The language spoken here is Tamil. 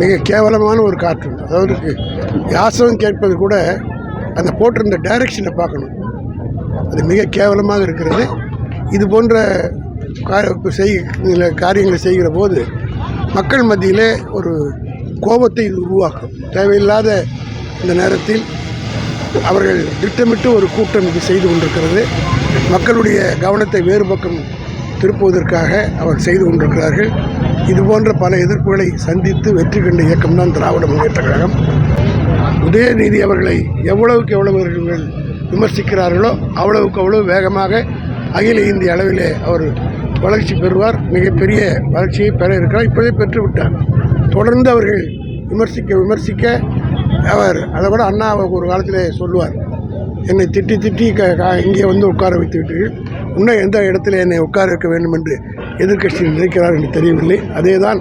மிக கேவலமான ஒரு கார்ட்டூன். அதாவது யாசகம் கேட்பது கூட அந்த போட்டிருந்த டைரக்ஷனை பார்க்கணும். அது மிக கேவலமாக இருக்கிறது. இது போன்ற காரியங்களை செய்கிற போது மக்கள் மத்தியிலே ஒரு கோபத்தை இது உருவாக்கும். தேவையில்லாத இந்த நேரத்தில் அவர்கள் திட்டமிட்டு ஒரு கூட்டம் இது செய்து கொண்டிருக்கிறது. மக்களுடைய கவனத்தை வேறு பக்கம் திருப்புவதற்காக அவர் செய்து கொண்டிருக்கிறார்கள். இதுபோன்ற பல எதிர்ப்புகளை சந்தித்து வெற்றி கண்ட இயக்கம்தான் திராவிட முன்னேற்ற கழகம். உதயநிதி அவர்களை எவ்வளவுக்கு எவ்வளவு விமர்சிக்கிறார்களோ அவ்வளவுக்கு அவ்வளவு வேகமாக அகில இந்திய அளவிலே அவர் வளர்ச்சி பெறுவார். மிகப்பெரிய வளர்ச்சியை பெற இருக்கிறார். இப்போதே பெற்றுவிட்டார். தொடர்ந்து அவர்கள் விமர்சிக்க அவர் அதை விட அண்ணா ஒரு காலத்திலே சொல்லுவார், என்னை திட்டி இங்கே வந்து உட்கார வைத்து விட்டீர்கள், இன்னும் எந்த இடத்துல என்னை உட்கார வைக்க வேண்டும் என்று எதிர்க்கட்சியில் நினைக்கிறார் என்று தெரியவில்லை. அதே தான்